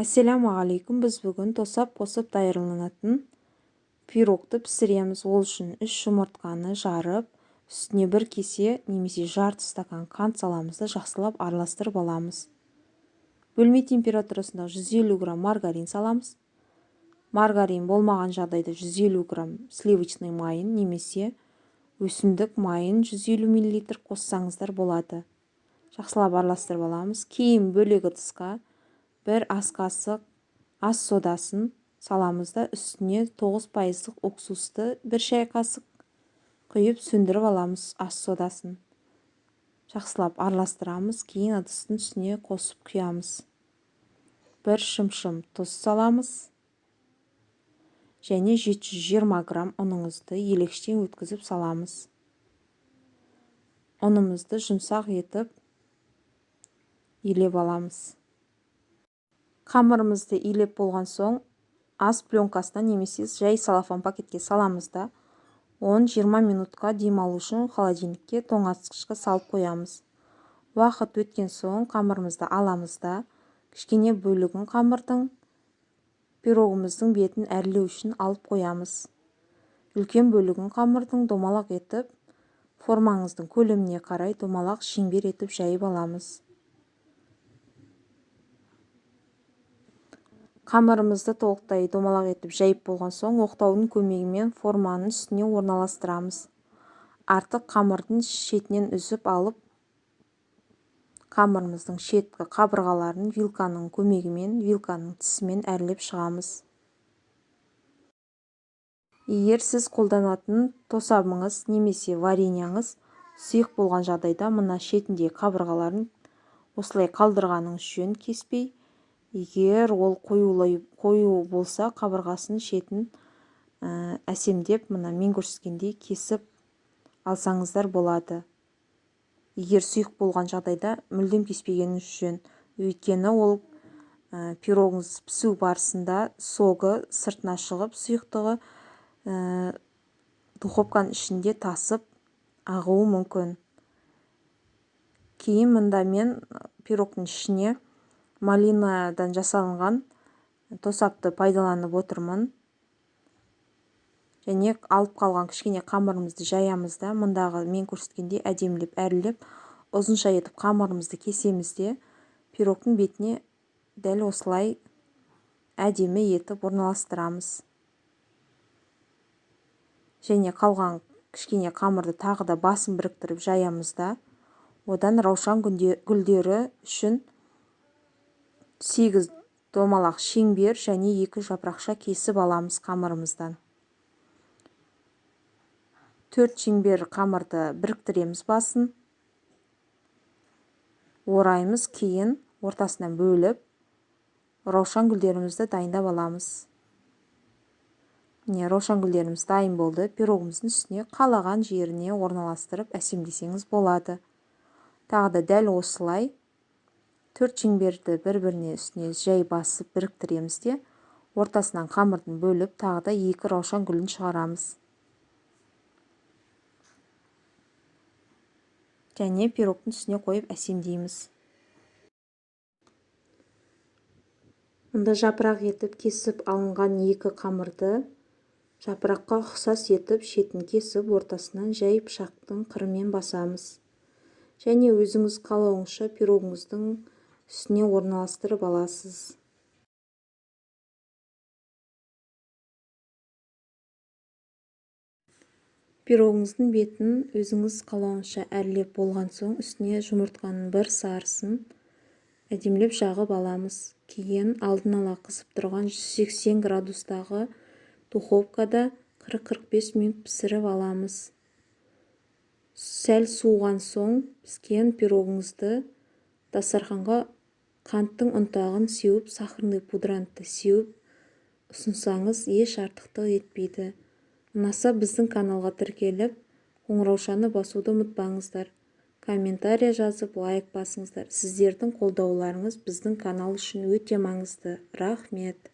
Ассалаумағалейкум. Біз бүгін тосап қосып даярланатын пирогты пісіреміз. Ол үшін 3 жұмыртқаны жарып, үстіне 1 кесе немесе жарты стакан қант саламыз да жақсылап араластырып аламыз. Бөлме температурасында 150 грамм маргарин саламыз. Маргарин болмаған жағдайда 150 грамм сливочный майын немесе өсімдік майын 150 мл қоссаңыздар болады. Жақсылап араластырып аламыз. Кейін бөлек ыдысқа 1 ас қасық ас содасын саламыз да үстіне 9% уксусты 1 шай қасық құйып сөндіріп аламыз ас содасын. Жақсылап араластырамыз. Кейін ыдыстың үстіне қосып құямыз. 1 шымшым тұз саламыз. Және 720 грамм ұныңызды елекштен өткізіп саламыз. Ұнымызды жұмсақ етіп илеп аламыз. Қамырымызды илеп болған соң ас пленкасына немесе жай салафан пакетке саламыз да 10-20 минутқа демалу үшін холодильникке тоңазытқышқа салып қоямыз. Уақыт өткен соң қамырымызды аламыз да кішкене бөлігін қамырдың пирогымыздың бетін әрлеу үшін алып қоямыз. Үлкен бөлігін қамырдың домалақ етіп формаңыздың көлеміне қарай домалақ шеңбер етіп жайып аламыз. Қамырымызды толықтай домалақ етіп жайып болған соң оқтаудың көмегімен форманың үстіне орналастырамыз. Артық қамырдың шетінен үзіп алып, қамырымыздың шеткі қабырғаларын вилканың көмегімен, вилканың тісімен әрлеп шығамыз. Егер сіз қолданатын тосабыңыз немесе вареньяңыз сұйық болған жағдайда мына шетінде қабырғаларын осылай қалдырғаныңыз жөн, кеспей. Егер ол қою болса, қабырғасын шетін әсемдеп, мына мен көрсеткендей кесіп алсаңыздар болады. Егер сұйық болған жағдайда мүлдем кеспегеніңіз жөн. Өйткені ол пирогыңыз пісу барысында согы сыртына шығып, сұйықтығы духовканың ішінде тасып ағуы мүмкін. Кейін мұнда мен пирогтың ішіне малинадан жасалынған тосапты пайдаланып отырмын. Және алып қалған кішкене қамырымызды жаямыз да, мұндағы мен көрсеткендей әдемілеп әрлеп, ұзынша етіп қамырымызды кесеміз де, пирогтың бетіне дәл осылай әдемі етіп орналастырамыз. Және қалған кішкене қамырды тағы да басын біріктіріп жаямыз да, одан раушан гүлдері үшін 8 домалақ шеңбер және 2 жапырақша кесіп аламыз қамырымыздан. 4 шеңбер қамырды біріктіреміз басын. Ораймыз, кейін ортасынан бөліп, раушан гүлдерімізді дайындап аламыз. Міне, раушан гүлдеріміз дайын болды. Пирогымыздың үстіне қалаған жеріне орналастырып әсемдесеңіз болады. Тағы да дәл осылай 4 шеңберді бір-біріне үстіне жай басып біріктіреміз де, ортасынан қамырдың бөліп, тағы да 2 раушан гүлін шығарамыз. Және пирогтың үстіне қойып әсемдейміз. Мұнда жапырақ етіп кесіп алынған 2 қамырды жапыраққа ұқсас етіп шетін кесіп, ортасынан жай пышақтың қырымен басамыз. Және өзіңіз қалауыңызша пирогыңыздың үстіне орналастырып аласыз. Пирогыңыздың бетін өзіңіз қалауыңызша әрлеп болған соң үстіне жұмыртқаның 1 сарысын әдемілеп жағып аламыз. Кейін алдын ала қызып тұрған 180 градустағы духовкада 40-45 минут пісіріп аламыз. Сәл суыған соң піскен пирогыңызды дастарханға қанттың ұнтағын сеуіп, сахарный пудранты сеуіп ұсынсаңыз еш артықтық етпейді. Ұнаса біздің каналға тіркеліп, қоңыраушаны басуды ұмытпаңыздар. Комментария жазып, лайк басыңыздар. Сіздердің қолдауларыңыз біздің канал үшін өте маңызды. Рахмет.